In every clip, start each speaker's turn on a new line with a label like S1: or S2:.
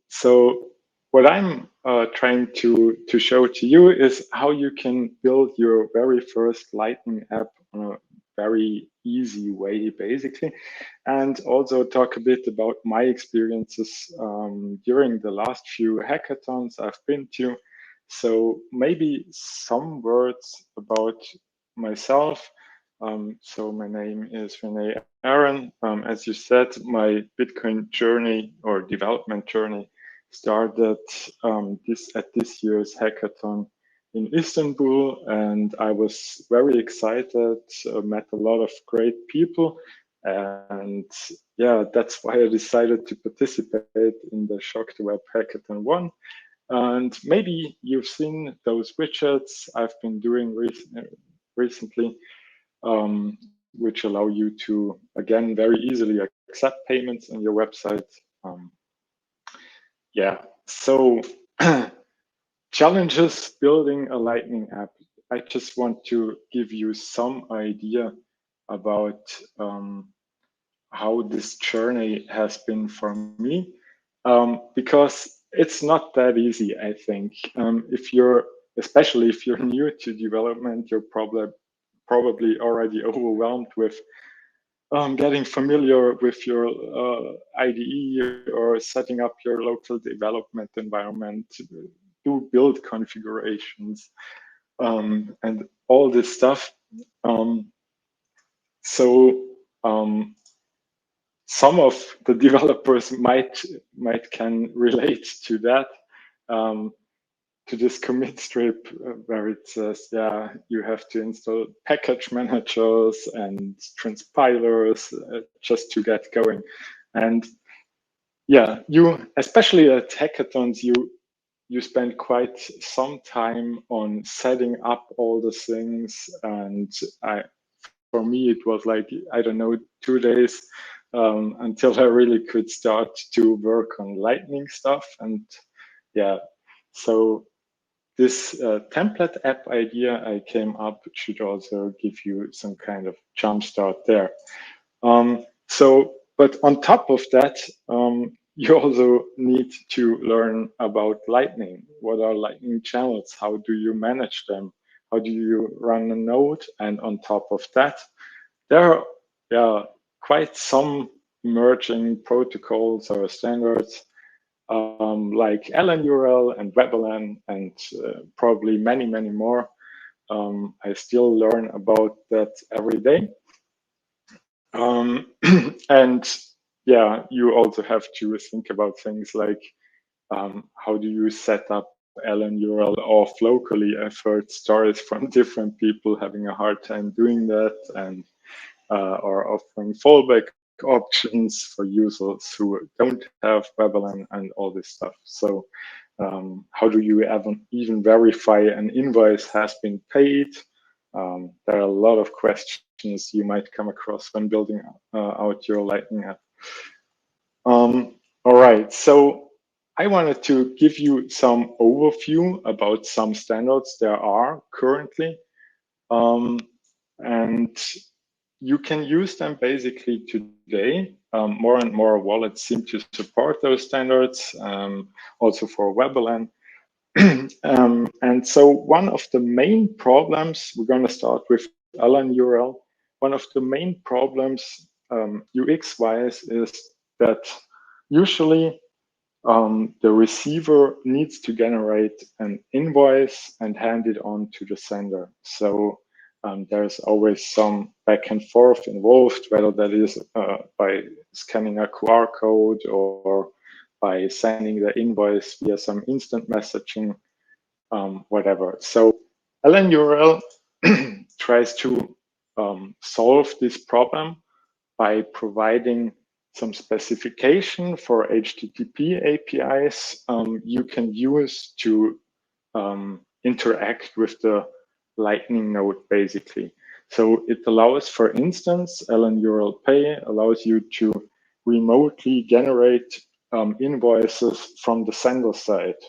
S1: So what I'm trying to show to you is how you can build your very first Lightning app on a very easy way, basically, and also talk a bit about my experiences during the last few hackathons I've been to. So maybe some words about myself. So my name is René Aaron. As you said, my Bitcoin journey or development journey started at this year's hackathon in Istanbul, and I was very excited. Met a lot of great people, and yeah, that's why I decided to participate in the Shock the Web Hackathon 1. And maybe you've seen those widgets I've been doing recently, which allow you to, again, very easily accept payments on your website. Yeah, so challenges building a Lightning app. I just want to give you some idea about how this journey has been for me, because it's not that easy, I think. Especially if you're new to development, you're probably already overwhelmed with getting familiar with your IDE or setting up your local development environment, do build configurations, and all this stuff. So some of the developers might can relate to that, to this commit strip where it says, yeah, you have to install package managers and transpilers just to get going. And yeah, especially at hackathons, you spend quite some time on setting up all the things. And for me, it was like, I don't know, 2 days until I really could start to work on Lightning stuff. And yeah, so this template app idea I came up should also give you some kind of jump start there. But on top of that, you also need to learn about Lightning. What are Lightning channels? How do you manage them? How do you run a node? And on top of that, there are quite some emerging protocols or standards like LNURL and WebLN and probably many, many more. I still learn about that every day. And yeah, you also have to think about things like how do you set up LNURL off locally? I've heard stories from different people having a hard time doing that, and or offering fallback options for users who don't have WebLN and all this stuff. So how do you even verify an invoice has been paid? There are a lot of questions you might come across when building out your Lightning app. All right, so I wanted to give you some overview about some standards there are currently. And you can use them basically today. More and more wallets seem to support those standards, also for WebLN. And so one of the main problems, we're going to start with LNURL. One of the main problems UX-wise is that usually the receiver needs to generate an invoice and hand it on to the sender. So there's always some back and forth involved, whether that is by scanning a QR code or by sending the invoice via some instant messaging, whatever. So LNURL tries to solve this problem by providing some specification for HTTP APIs you can use to interact with the Lightning node, basically. So it allows, for instance, LNURL Pay allows you to remotely generate invoices from the sender side.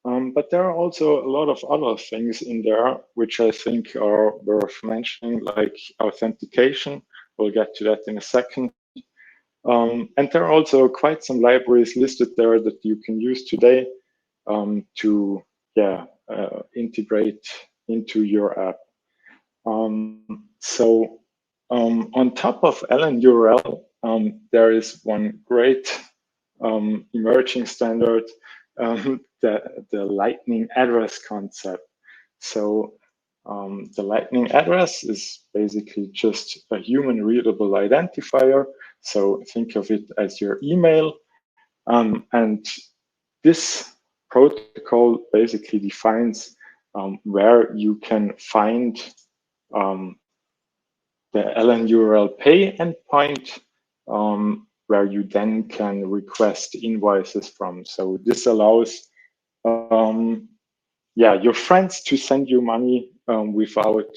S1: But there are also a lot of other things in there which I think are worth mentioning, like authentication. We'll get to that in a second. And there are also quite some libraries listed there that you can use today to integrate into your app. On top of LNURL, there is one great emerging standard, the Lightning address concept. So the Lightning address is basically just a human readable identifier. So think of it as your email. And this protocol basically defines where you can find the LNURL pay endpoint, where you then can request invoices from. So this allows your friends to send you money without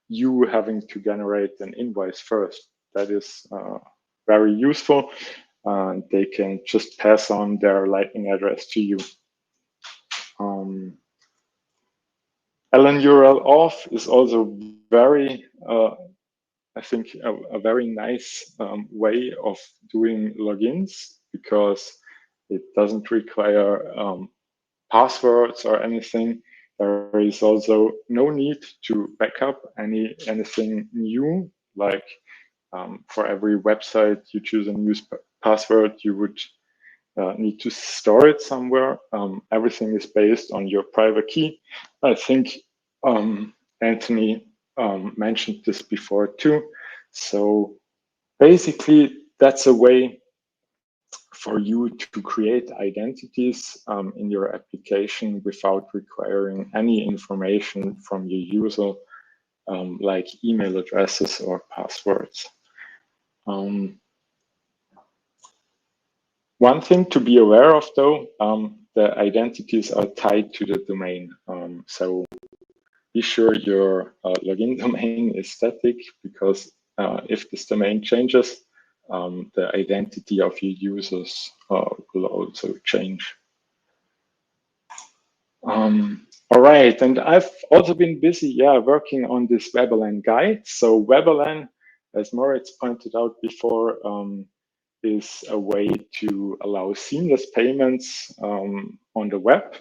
S1: you having to generate an invoice first. That is very useful. They can just pass on their Lightning address to you. LNURL Auth is also very, I think, a very nice way of doing logins, because it doesn't require passwords or anything. There is also no need to back up anything new. Like for every website you choose a new password, you would need to store it somewhere. Everything is based on your private key. I think Anthony mentioned this before too. So basically, that's a way for you to create identities in your application without requiring any information from your user, like email addresses or passwords. One thing to be aware of, though, the identities are tied to the domain. So be sure your login domain is static, because if this domain changes, the identity of your users will also change. All right, and I've also been busy, working on this WebLN guide. So WebLN, as Moritz pointed out before, is a way to allow seamless payments on the web,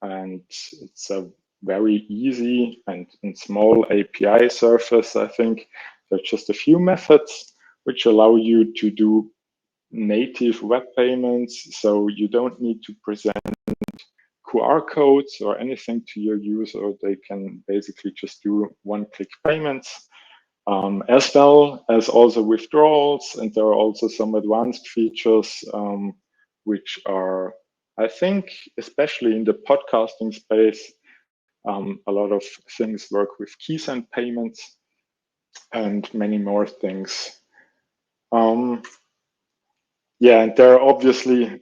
S1: and it's a very easy and small API surface. I think there are just a few methods which allow you to do native web payments, so you don't need to present QR codes or anything to your user. They can basically just do one-click payments, as well as also withdrawals. And there are also some advanced features which are, I think, especially in the podcasting space, a lot of things work with key send payments and many more things. And there are obviously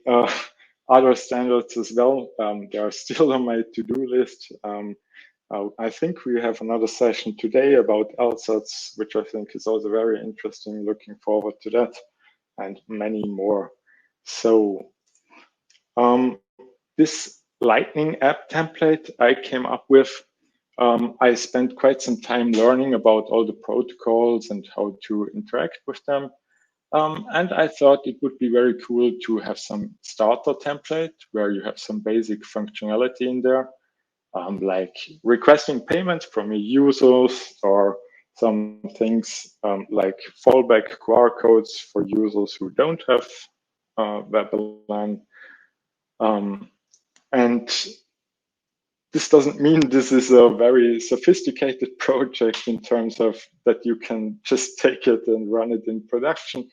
S1: other standards as well. They are still on my to-do list. I think we have another session today about LSATs, which I think is also very interesting. Looking forward to that, and many more. So this Lightning app template I came up with, I spent quite some time learning about all the protocols and how to interact with them. And I thought it would be very cool to have some starter template where you have some basic functionality in there, like requesting payments from your users, or some things like fallback QR codes for users who don't have WebLN. And this doesn't mean this is a very sophisticated project in terms of that you can just take it and run it in production.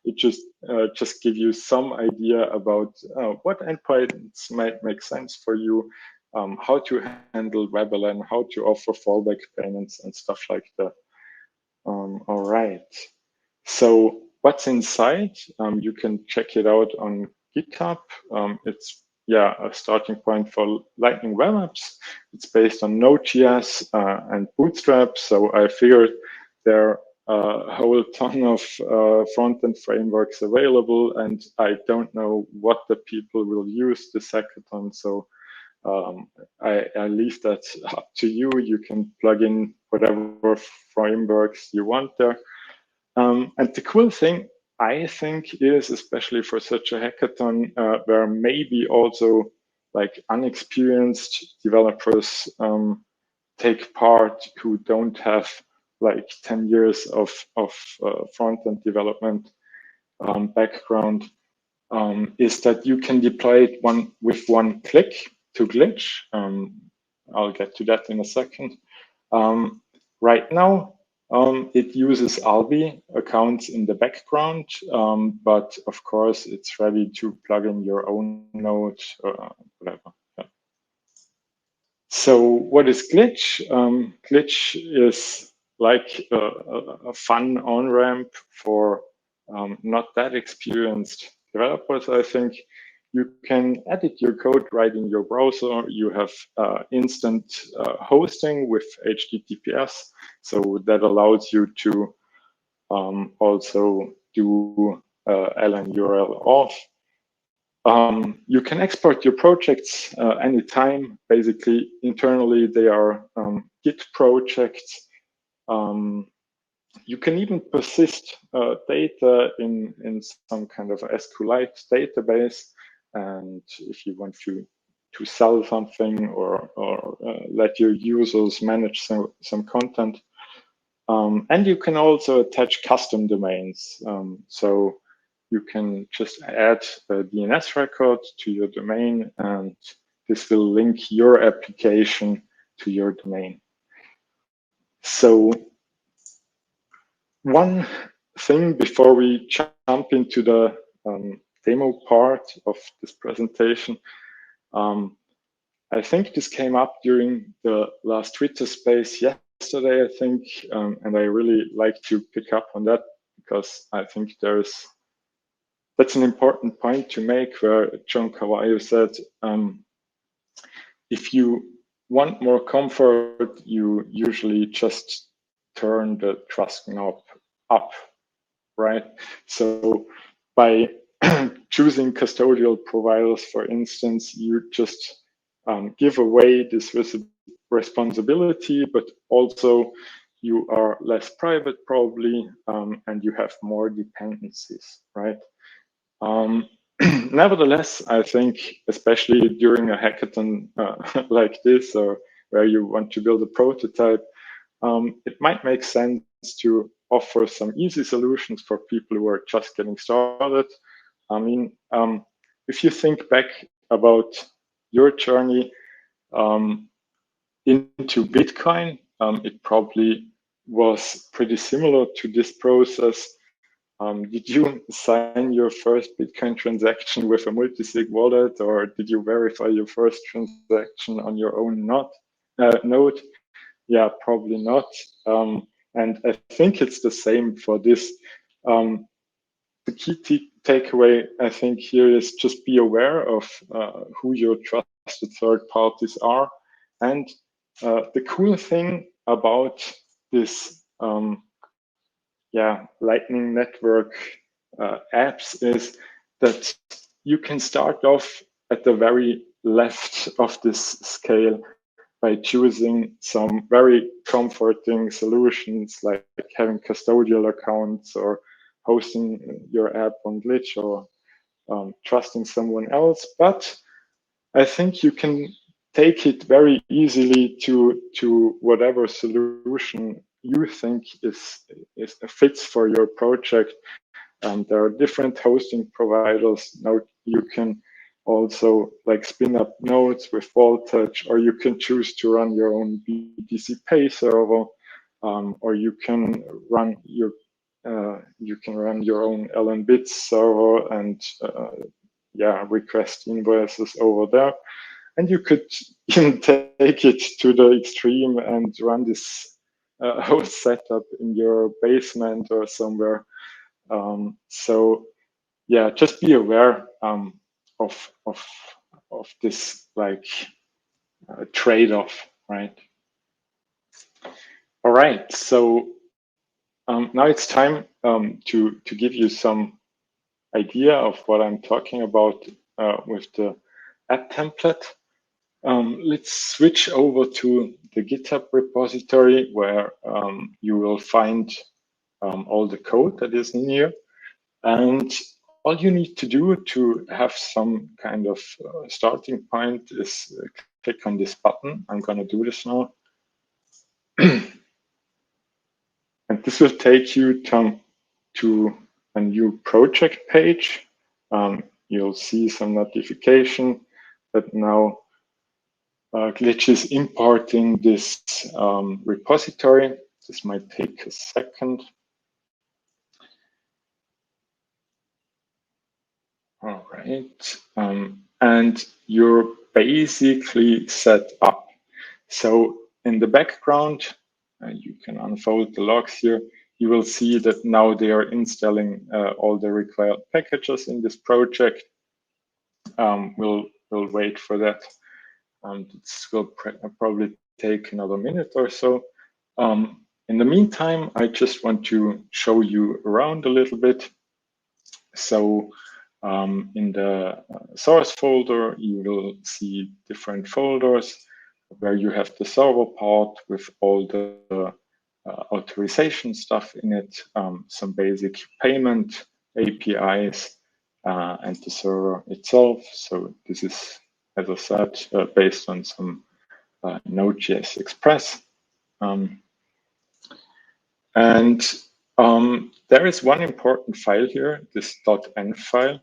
S1: It just give you some idea about what endpoints might make sense for you, how to handle WebLN, how to offer fallback payments and stuff like that. All right. So what's inside? You can check it out on GitHub. It's a starting point for Lightning Web Apps. It's based on Node.js and Bootstrap. So I figured there are a whole ton of front-end frameworks available, and I don't know what the people will use this hackathon. So I leave that up to you. You can plug in whatever frameworks you want there. And the cool thing I think is, especially for such a hackathon, where maybe also like unexperienced developers take part who don't have like 10 years of front-end development background, is that you can deploy it with one click to Glitch. I'll get to that in a second. Right now, it uses Albi accounts in the background, but of course, it's ready to plug in your own node or whatever. Yeah. So what is Glitch? Glitch is like a fun on-ramp for not that experienced developers, I think. You can edit your code right in your browser. You have instant hosting with HTTPS. So that allows you to also do LNURL auth. You can export your projects anytime. Basically, internally, they are Git projects. You can even persist data in some kind of SQLite database. And if you want to sell something or let your users manage some content. And you can also attach custom domains. So you can just add a DNS record to your domain, and this will link your application to your domain. So one thing before we jump into the demo part of this presentation, I think this came up during the last Twitter space yesterday, I think, and I really like to pick up on that because I think that's an important point to make, where John Cavallo said, if you want more comfort, you usually just turn the trust knob up, right? So by choosing custodial providers, for instance, you just give away this responsibility, but also you are less private probably, and you have more dependencies, right? Nevertheless, I think, especially during a hackathon like this, or where you want to build a prototype, it might make sense to offer some easy solutions for people who are just getting started. I mean, if you think back about your journey into Bitcoin, it probably was pretty similar to this process. Did you sign your first Bitcoin transaction with a multi-sig wallet, or did you verify your first transaction on your own node? Yeah, probably not. And I think it's the same for this. The key takeaway, I think, here is just be aware of who your trusted third parties are. And the cool thing about this Lightning Network apps is that you can start off at the very left of this scale by choosing some very comforting solutions like having custodial accounts or hosting your app on Glitch or trusting someone else. But I think you can take it very easily to whatever solution you think is fits for your project. There are different hosting providers. Now you can also like spin up nodes with Voltage, or you can choose to run your own BTC Pay server, or you can run your own LN bits server and request invoices over there. And you could even take it to the extreme and run this whole setup in your basement or somewhere. So yeah, just be aware of this like trade-off, right? All right, so now it's time to give you some idea of what I'm talking about with the app template. Let's switch over to the GitHub repository, where you will find all the code that is in here. And all you need to do to have some kind of starting point is click on this button. I'm going to do this now. And this will take you to a new project page. You'll see some notification that now Glitch is importing this repository. This might take a second. All right. And you're basically set up. So in the background, you can unfold the logs here. You will see that now they are installing all the required packages in this project. We'll wait for that. This will probably take another minute or so. In the meantime, I just want to show you around a little bit. So in the source folder, you will see different folders where you have the server part with all the authorization stuff in it, some basic payment APIs, and the server itself. So this is, as I said, based on some Node.js Express. There is one important file here, this .env file,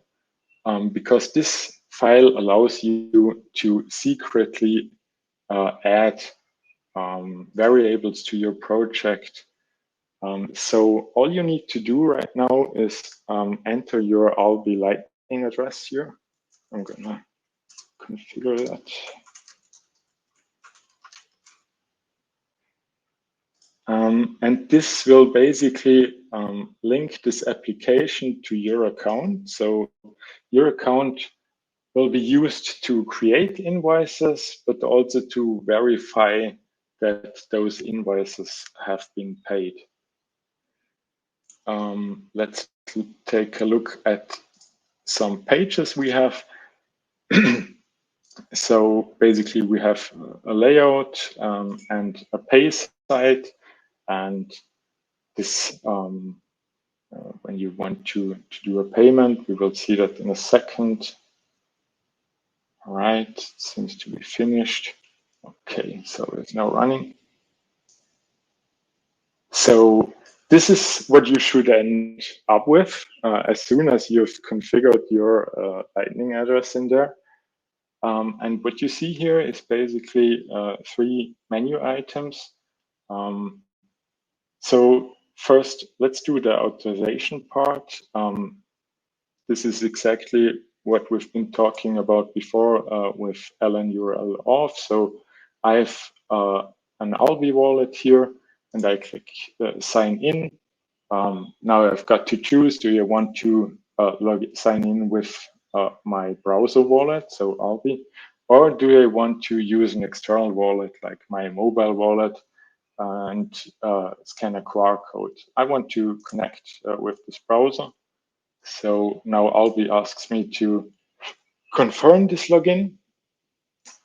S1: because this file allows you to secretly add variables to your project. So all you need to do right now is enter your Albi Lightning address here. I'm gonna configure that. And this will basically link this application to your account. So your account will be used to create invoices, but also to verify that those invoices have been paid. Let's take a look at some pages we have. So basically we have a layout and a pay site, and this when you want to do a payment, we will see that in a second. All right, it seems to be finished. Okay, so it's now running. So this is what you should end up with as soon as you've configured your Lightning address in there. And what you see here is basically 3 menu items. So first, let's do the authorization part. This is exactly what we've been talking about before with LNURL Auth. So I have an Albi wallet here, and I click sign in. Now I've got to choose, do you want to sign in with my browser wallet, so Albi, or do I want to use an external wallet like my mobile wallet and scan a QR code? I want to connect with this browser. So now Albi asks me to confirm this login.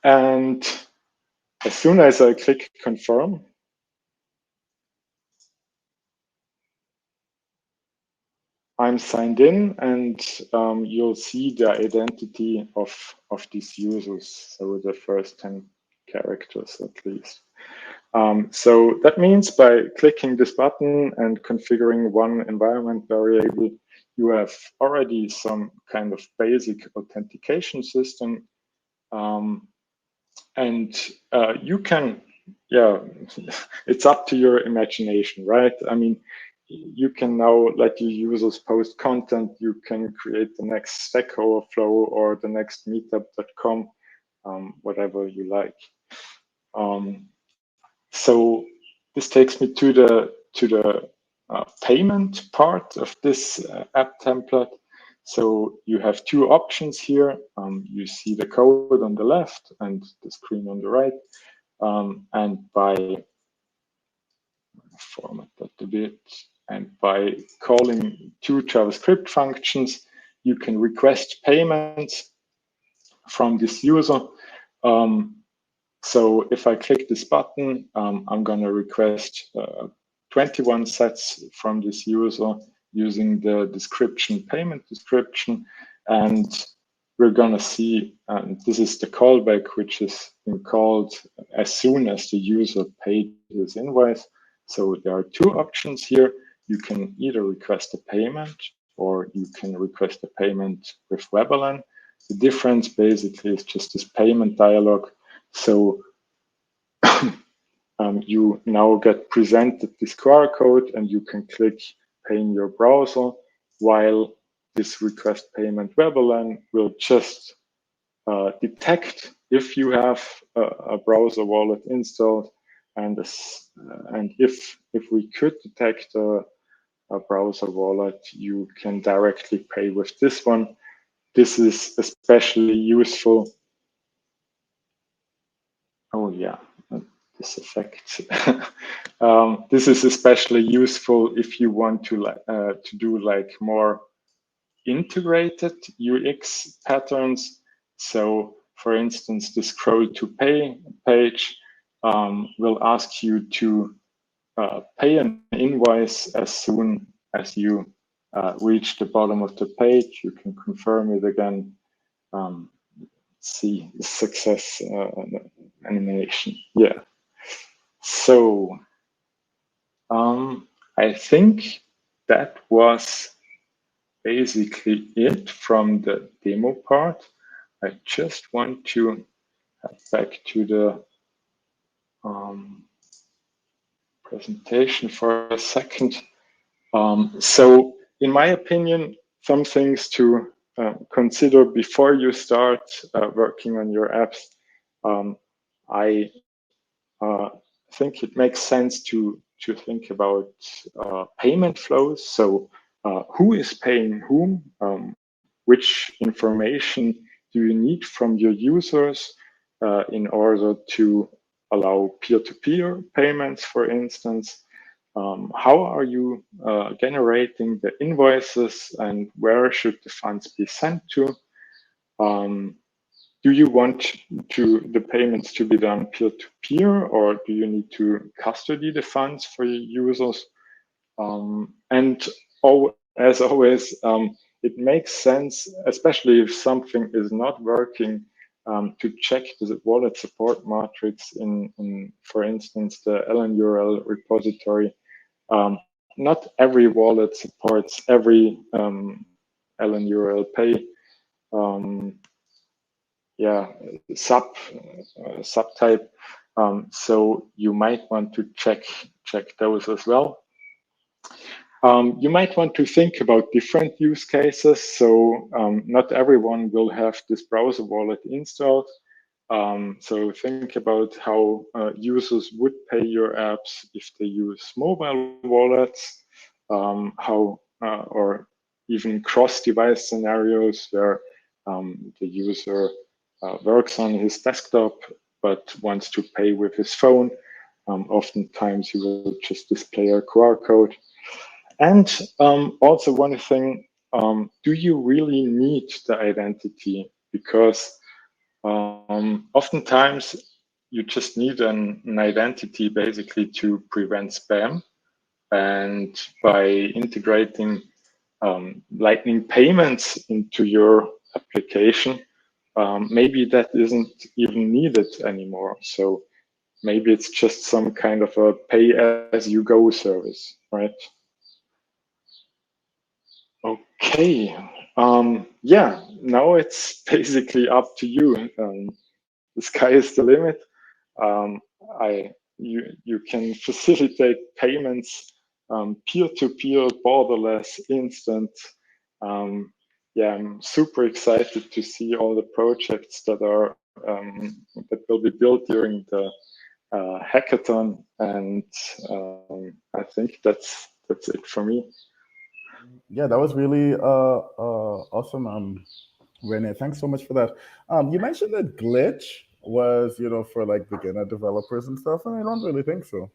S1: And as soon as I click confirm, I'm signed in, and you'll see the identity of these users. So the first 10 characters at least. So that means by clicking this button and configuring one environment variable, you have already some kind of basic authentication system. And you can, yeah, it's up to your imagination, right? I mean, you can now let your users post content. You can create the next Stack Overflow or the next meetup.com, whatever you like. So this takes me to the payment part of this app template. So you have 2 options here. You see the code on the left and the screen on the right. And by format that a bit, and by calling 2 JavaScript functions, you can request payments from this user. So if I click this button, I'm going to request 21 sats from this user, using the description, payment description, and we're going to see, this is the callback, which is being called as soon as the user paid his invoice. So there are two options here. You can either request a payment or you can request a payment with WebLN. The difference basically is just this payment dialog. So you now get presented this QR code and you can click pay in your browser, while this request payment WebLN will just detect if you have a browser wallet installed, and if we could detect a browser wallet, you can directly pay with this one. This is especially useful. Oh yeah, this effect. This is especially useful if you want to do like more integrated UX patterns. So for instance, the scroll to pay page will ask you to pay an invoice as soon as you reach the bottom of the page. You can confirm it again. See the success animation. Yeah. So I think that was basically it from the demo part. I just want to head back to the presentation for a second. So in my opinion, some things to consider before you start working on your apps. I think it makes sense to think about payment flows. So who is paying whom? Which information do you need from your users in order to allow peer-to-peer payments, for instance? How are you generating the invoices, and where should the funds be sent to? Do you want the payments to be done peer-to-peer, or do you need to custody the funds for your users? And as always, it makes sense, especially if something is not working, to check the wallet support matrix in, for instance, the LNURL repository. Not every wallet supports every LNURL pay subtype. So you might want to check those as well. You might want to think about different use cases. So not everyone will have this browser wallet installed. So think about how users would pay your apps if they use mobile wallets, or even cross-device scenarios where the user works on his desktop but wants to pay with his phone. Oftentimes you will just display a QR code. And also one thing, do you really need the identity? Because oftentimes you just need an identity basically to prevent spam. And by integrating Lightning payments into your application, maybe that isn't even needed anymore. So maybe it's just some kind of a pay-as-you-go service, right? Okay. Yeah, now it's basically up to you. The sky is the limit. You can facilitate payments peer-to-peer, borderless, instant. Yeah, I'm super excited to see all the projects that are that will be built during the hackathon, and I think that's it for me.
S2: Yeah, that was really awesome, René. Thanks so much for that. You mentioned that Glitch was, for like beginner developers and stuff, and I don't really think so.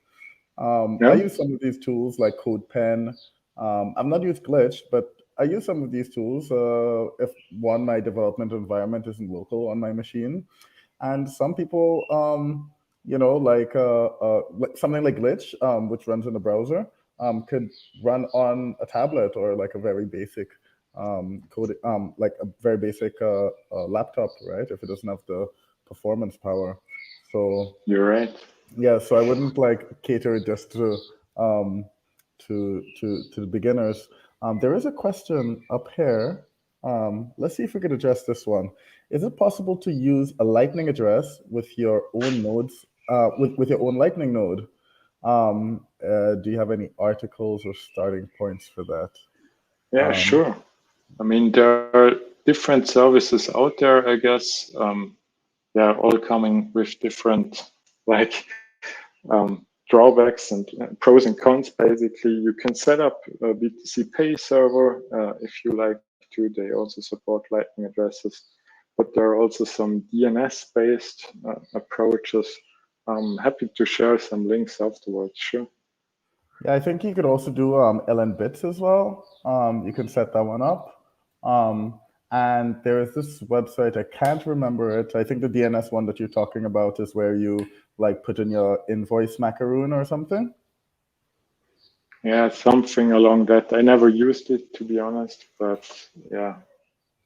S2: I use some of these tools like CodePen. I've not used Glitch, but I use some of these tools if my development environment isn't local on my machine. And some people, like something like Glitch, which runs in the browser, could run on a tablet or like a very basic code, like a very basic laptop, right? If it doesn't have the performance power. So
S1: You're right.
S2: yeah, so I wouldn't like cater it just um, to the beginners. There is a question up here. Let's see if we could address this one. Is it possible to use a Lightning address with your own nodes, with your own Lightning node? Do you have any articles or starting points for that?
S1: Yeah, sure. I mean, there are different services out there, I guess. They're all coming with different like drawbacks and pros and cons. Basically, you can set up a BTC Pay server if you like to. They also support Lightning addresses, but there are also some DNS-based approaches. I'm happy to share some links afterwards. Sure.
S2: Yeah, I think you could also do LN bits as well. You can set that one up. And there is this website, I can't remember it. I think the DNS one that you're talking about is where you like put in your invoice macaroon or something.
S1: Yeah, something along that. I never used it, to be honest, but yeah.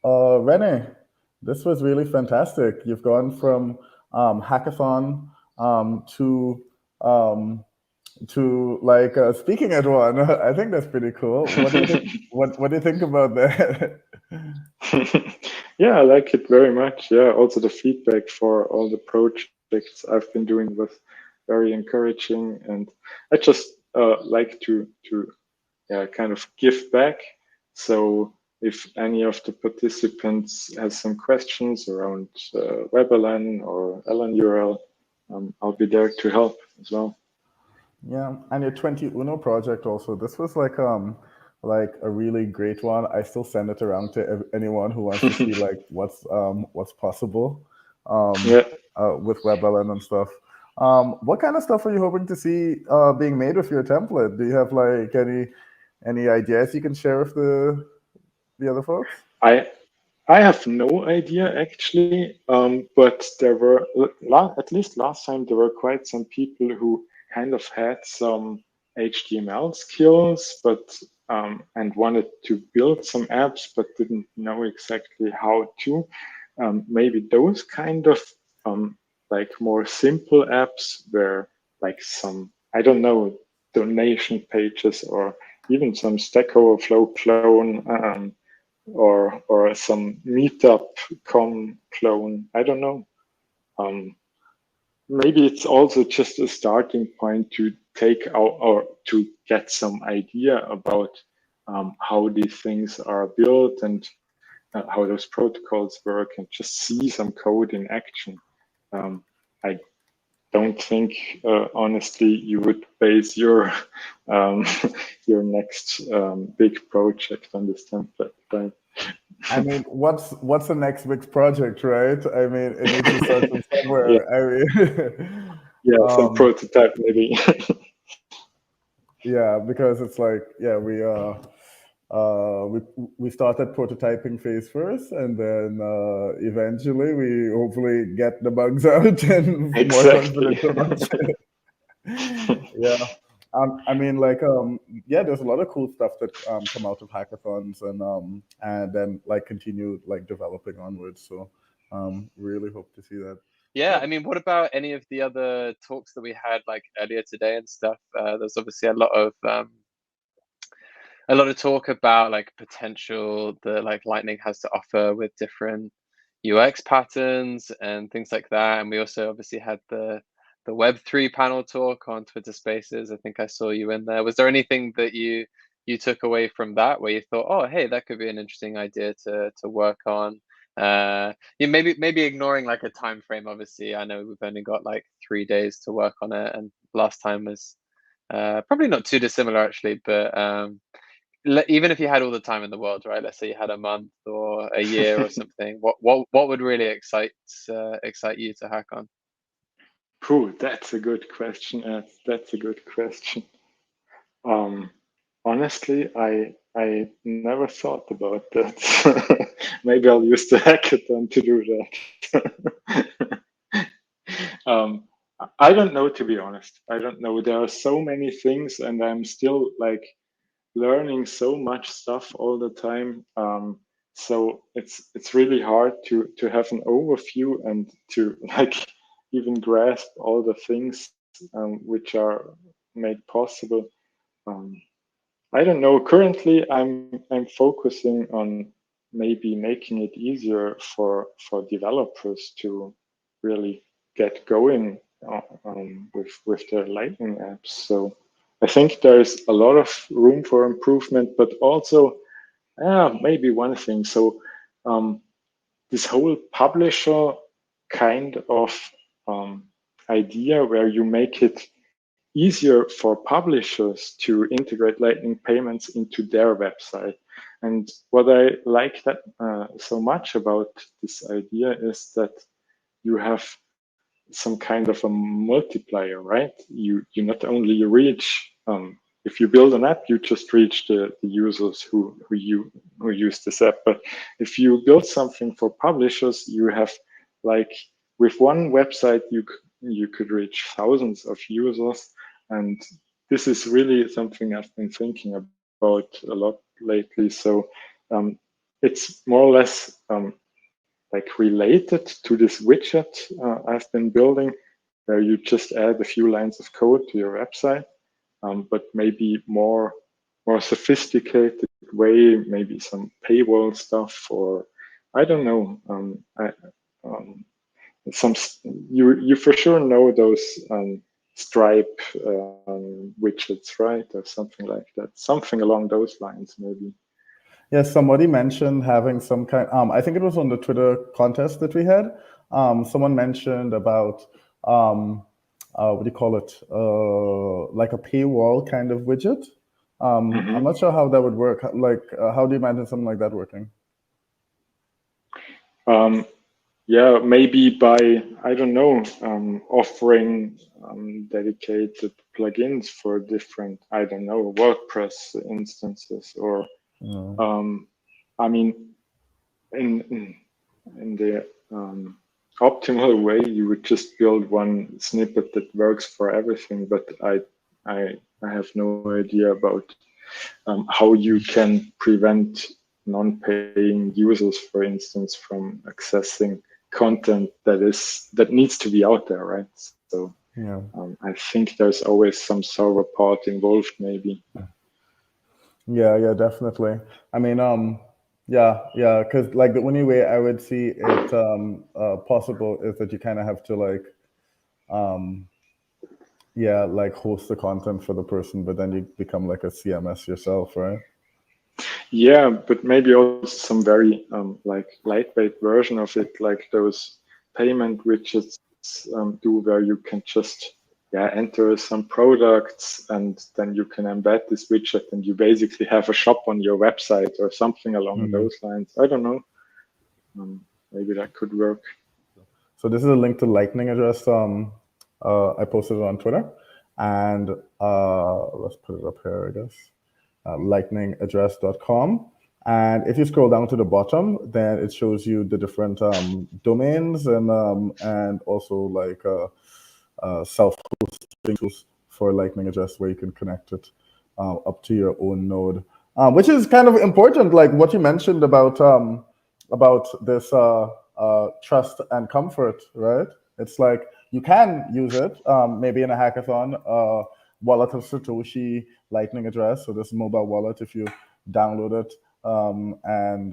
S2: René, this was really fantastic. You've gone from hackathon to like speaking at one. I think that's pretty cool. What do you think? What do you think about that?
S1: Yeah, I like it very much. Yeah, also the feedback for all the projects I've been doing was very encouraging, and I just like to yeah, kind of give back. So if any of the participants has some questions around WebLN or LNURL, I'll be there to help as well.
S2: Yeah, and your 20 Uno project also. This was like a really great one. I still send it around to anyone who wants to see like what's possible
S1: Yeah.
S2: with WebLN and stuff. What kind of stuff are you hoping to see being made with your template? Do you have like any ideas you can share with the other folks?
S1: I have no idea actually, but there were at least last time there were quite some people who kind of had some HTML skills, but and wanted to build some apps, but didn't know exactly how to. Maybe those kind of like more simple apps where like some, I don't know, donation pages or even some Stack Overflow clone. Or some meetup clone. I don't know. Um, Maybe it's also just a starting point to take out or to get some idea about how these things are built and how those protocols work, and just see some code in action. I don't think, honestly, you would base your um, your next big project on this template, right?
S2: I mean, what's the next big project, right? I mean, it needs to start from
S1: Yeah,
S2: somewhere. I mean,
S1: yeah, some prototype maybe.
S2: yeah, because it's like, yeah, we started prototyping phase first, and then eventually we hopefully get the bugs out and more
S1: Exactly.
S2: confident production. Yeah. I mean, like, yeah, there's a lot of cool stuff that come out of hackathons, and then like continue like developing onwards. So, really hope to see that.
S3: Yeah,
S2: Yeah.
S3: I mean, what about any of the other talks that we had like earlier today and stuff? There's obviously a lot of talk about like potential that like Lightning has to offer with different UX patterns and things like that. And we also obviously had the Web3 panel talk on Twitter Spaces. I think I saw you in there. Was there anything that you took away from that where you thought, oh, hey, that could be an interesting idea to work on? Yeah, maybe ignoring like a time frame. Obviously, I know we've only got like 3 days to work on it, and last time was probably not too dissimilar actually, but even if you had all the time in the world, right? Let's say you had a month or a year or something. What would really excite you to hack on?
S1: Ooh, that's a good question, Ed. That's a good question. Um, Honestly, I never thought about that. Maybe I'll use the hackathon to do that. um, I don't know, to be honest. I don't know. There are so many things, and I'm still like learning so much stuff all the time. So it's really hard to have an overview and to like even grasp all the things which are made possible. I don't know. Currently, I'm focusing on maybe making it easier for developers to really get going with their Lightning apps. So I think there's a lot of room for improvement, but also maybe one thing. So this whole publisher kind of idea where you make it easier for publishers to integrate Lightning payments into their website. And what I like that so much about this idea is that you have some kind of a multiplier, right? You not only reach if you build an app, you just reach the users who use this app. But if you build something for publishers, you have like with one website you could reach thousands of users, and this is really something I've been thinking about a lot lately. So it's more or less like related to this widget I've been building, where you just add a few lines of code to your website, but maybe more sophisticated way, maybe some paywall stuff, or I don't know. Some you for sure know those Stripe widgets, right, or something like that, something along those lines, maybe.
S2: Yes, somebody mentioned having some kind. I think it was on the Twitter contest that we had. Someone mentioned about what do you call it? Like a paywall kind of widget. I'm not sure how that would work. Like, how do you imagine something like that working?
S1: Yeah, maybe by, I don't know, offering dedicated plugins for different, I don't know, WordPress instances, or I mean, in the optimal way, you would just build one snippet that works for everything. But I have no idea about how you can prevent non-paying users, for instance, from accessing content that needs to be out there, right? So
S2: Yeah.
S1: I think there's always some server part involved, maybe.
S2: Yeah, definitely. I mean, yeah, because like the only way I would see it possible is that you kind of have to like, yeah, like host the content for the person, but then you become like a CMS yourself, right?
S1: Yeah, but maybe also some very like lightweight version of it, like those payment widgets do, where you can just enter some products and then you can embed this widget and you basically have a shop on your website or something along those lines. I don't know. Maybe that could work.
S2: So this is a link to Lightning address. I posted it on Twitter, and let's put it up here, I guess. lightningaddress.com. And if you scroll down to the bottom, then it shows you the different domains and also like self-hosting tools for Lightning address, where you can connect it up to your own node, which is kind of important. Like what you mentioned about this trust and comfort, right? It's like you can use it maybe in a hackathon. Wallet of Satoshi Lightning address. So this mobile wallet, if you download it and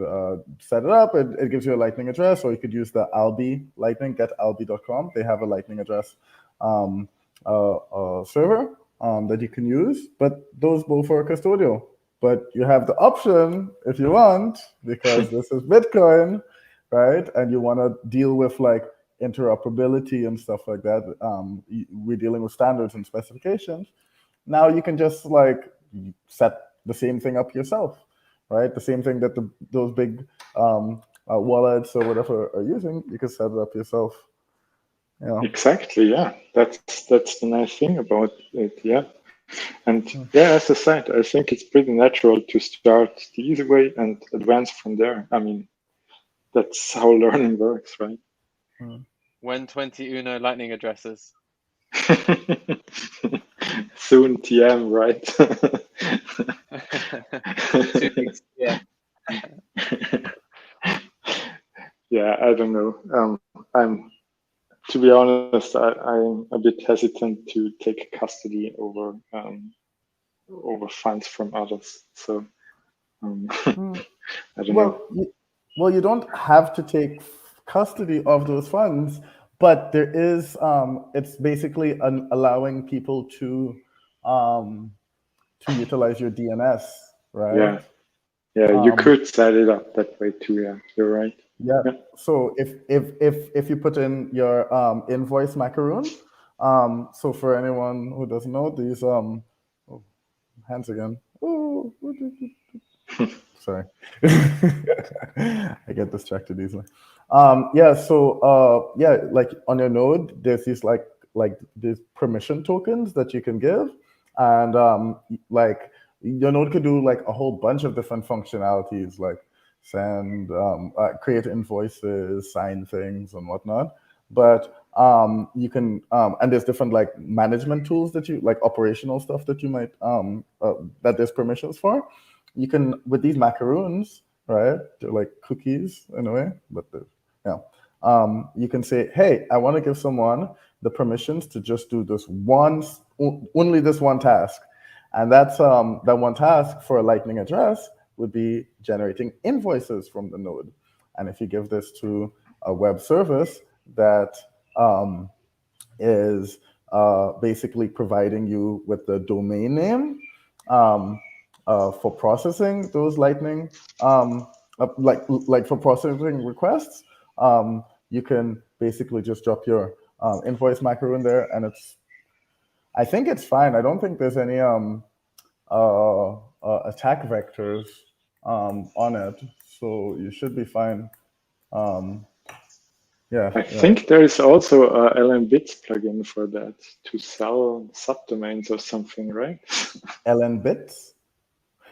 S2: set it up, it gives you a Lightning address, or you could use the Albi Lightning, getalbi.com. They have a Lightning address server that you can use, but those both are custodial. But you have the option, if you want, because this is Bitcoin, right? And you want to deal with like interoperability and stuff like that. We're dealing with standards and specifications. Now you can just like set the same thing up yourself, right? The same thing that those big wallets or whatever are using, you can set it up yourself. Yeah.
S1: Exactly. Yeah, that's the nice thing about it. Yeah. And as I said, I think it's pretty natural to start the easy way and advance from there. I mean, that's how learning works, right?
S3: When 20 Uno Lightning addresses.
S1: Soon TM, right?
S3: 2 weeks, yeah.
S1: Yeah, I don't know. To be honest, I'm a bit hesitant to take custody over funds from others. So I don't know.
S2: Well, you don't have to take custody of those funds, but there is it's basically allowing people to utilize your DNS, right?
S1: Yeah, you could set it up that way too. Yeah, you're right.
S2: Yeah. So if you put in your invoice macaroon, so for anyone who doesn't know, these oh, hands again. Ooh. Sorry. I get distracted easily. Yeah, so yeah, like on your node, there's these like these permission tokens that you can give, and like your node could do like a whole bunch of different functionalities, like send, create invoices, sign things, and whatnot. But you can, and there's different like management tools that you like, operational stuff that you might that there's permissions for. You can, with these macaroons, right? They're like cookies in a way, but yeah. You can say, hey, I want to give someone the permissions to just do this only this one task. And that's that one task for a Lightning address would be generating invoices from the node. And if you give this to a web service that is basically providing you with the domain name for processing those Lightning, like for processing requests, you can basically just drop your invoice macaroon there, and I think it's fine. I don't think there's any attack vectors on it, so you should be fine. Yeah.
S1: I think there is also a LN Bits plugin for that to sell subdomains or something, right?
S2: LN Bits?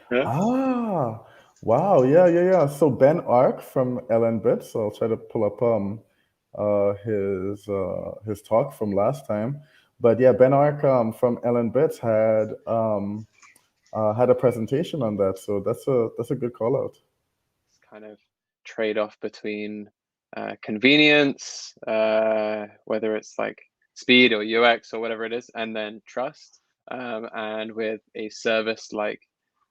S1: Yeah.
S2: Ah, wow. Yeah. So Ben Ark from LN Bits, so I'll try to pull up his talk from last time. But yeah, Ben Ark from LN Bits had a presentation on that, so that's a good call out.
S3: It's kind of trade-off between convenience, whether it's like speed or UX or whatever it is, and then trust. And with a service like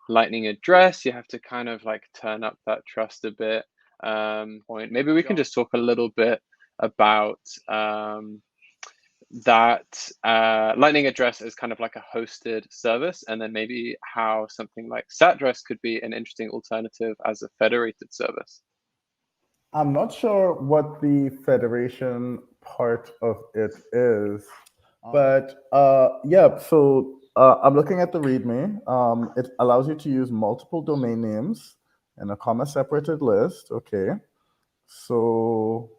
S3: Lightning address, you have to kind of like turn up that trust a bit. Maybe we can just talk a little bit about that Lightning address is kind of like a hosted service, and then maybe how something like Satdress could be an interesting alternative as a federated service.
S2: I'm not sure what the federation part of it is, but yeah, so I'm looking at the README. It allows you to use multiple domain names in a comma separated list. Okay. So,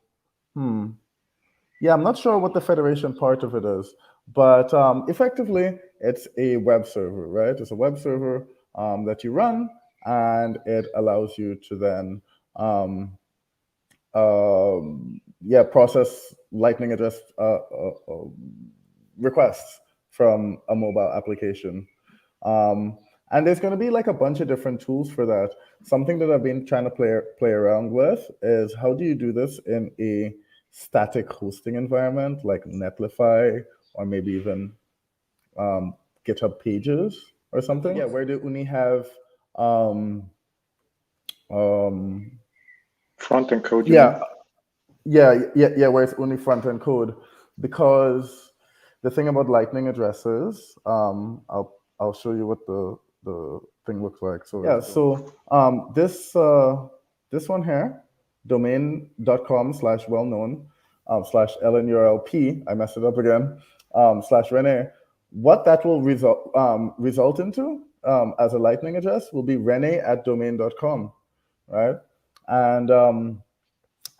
S2: yeah, I'm not sure what the federation part of it is, but effectively, it's a web server, right? It's a web server that you run, and it allows you to then process Lightning address requests from a mobile application. And there's going to be like a bunch of different tools for that. Something that I've been trying to play around with is how do you do this in a static hosting environment like Netlify or maybe even GitHub Pages or something? Yeah, where do Uni have
S1: front-end code?
S2: Yeah, where it's only front-end code, because the thing about Lightning addresses, I'll show you what the thing looks like. So yeah, so this one here, domain.com/wellknown /LNURLP, I messed it up again, /René. What that will result into as a Lightning address will be René@domain.com, right?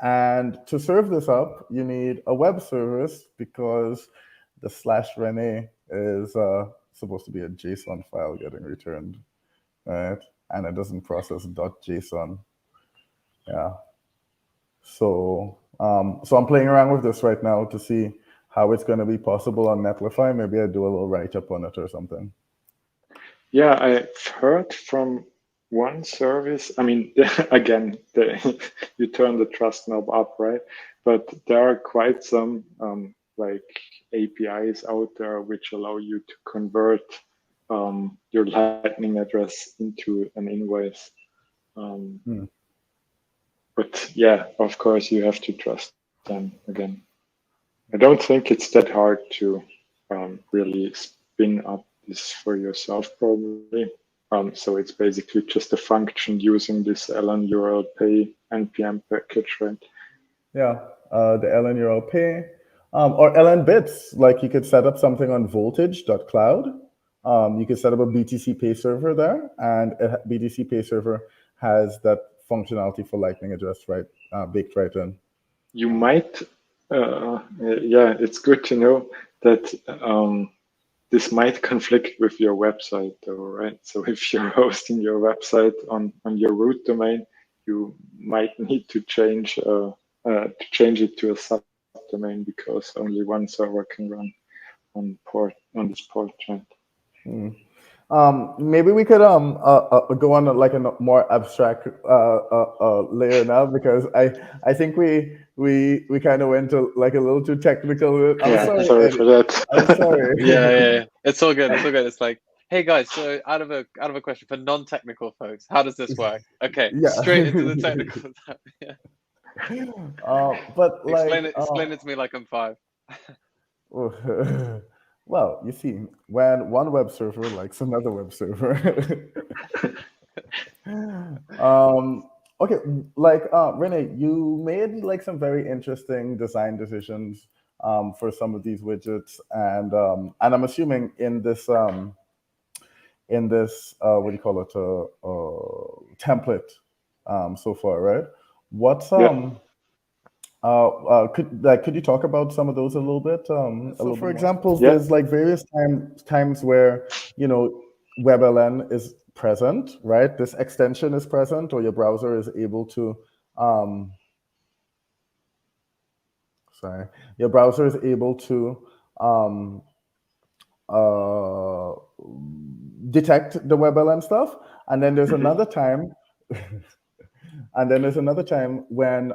S2: And to serve this up, you need a web service because the /René is supposed to be a JSON file getting returned, right? And it doesn't process .json. Yeah. So I'm playing around with this right now to see how it's going to be possible on Netlify, maybe I do a little write-up on it or something.
S1: Yeah, I've heard from one service. I mean, again, you turn the trust knob up, right? But there are quite some like APIs out there which allow you to convert your Lightning address into an invoice. But yeah, of course, you have to trust them again. I don't think it's that hard to really spin up this for yourself, probably. So it's basically just a function using this LNURL pay NPM package, right?
S2: Yeah, the LNURL pay or LN bits. Like you could set up something on voltage.cloud. You could set up a BTC pay server there, and BTC pay server has that functionality for Lightning address baked right in.
S1: You might, yeah, it's good to know that this might conflict with your website, though, right? So if you're hosting your website on your root domain, you might need to change it to a subdomain because only one server can run on this port, right?
S2: Maybe we could go on like a more abstract layer now, because I think we kind of went to like a little too technical. I'm
S1: sorry for that.
S2: I'm sorry.
S3: Yeah. It's all good. It's all good. It's like, hey guys, so out of a question for non-technical folks, how does this work? Okay,
S2: Yeah.
S3: straight into the technical stuff. Yeah.
S2: But
S3: Explain
S2: like,
S3: it to me like I'm 5.
S2: well, you see, when one web server likes another web server. Okay, like René, you made like some very interesting design decisions for some of these widgets, and I'm assuming in this what do you call it, template so far, right? What's could you talk about some of those a little bit? So, for example, there's like various times where WebLN is present, right? This extension is present, or your browser is able to. Your browser is able to detect the WebLN stuff, and then there's another time. And then there's another time when,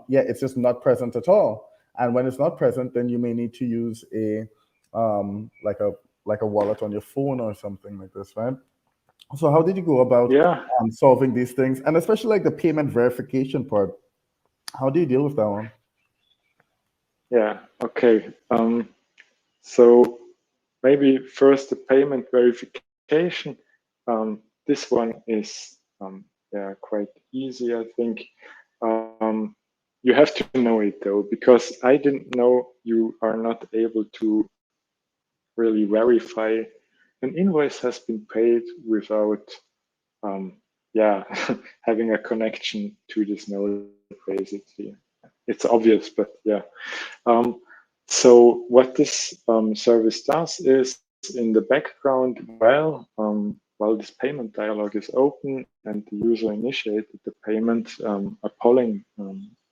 S2: it's just not present at all. And when it's not present, then you may need to use a like a wallet on your phone or something like this, right? So how did you go about solving these things, and especially like the payment verification part? How do you deal with that one?
S1: Yeah. Okay. So maybe first the payment verification. This one is quite easy, I think. You have to know it though, because I didn't know you are not able to really verify an invoice has been paid without having a connection to this node, basically. It's obvious, but yeah. So what this service does is, in the background, while this payment dialog is open and the user initiated the payment, a polling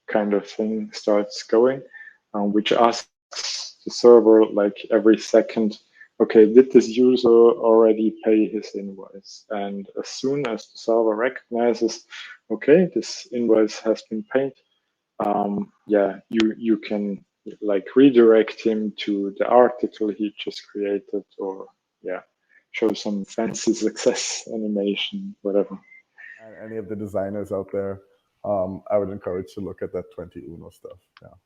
S1: kind of thing starts going, which asks the server like every second, okay, did this user already pay his invoice? And as soon as the server recognizes, okay, this invoice has been paid, you can like redirect him to the article he just created, or show some fancy success animation, whatever.
S2: And any of the designers out there, I would encourage to look at that 20 Uno stuff. Yeah.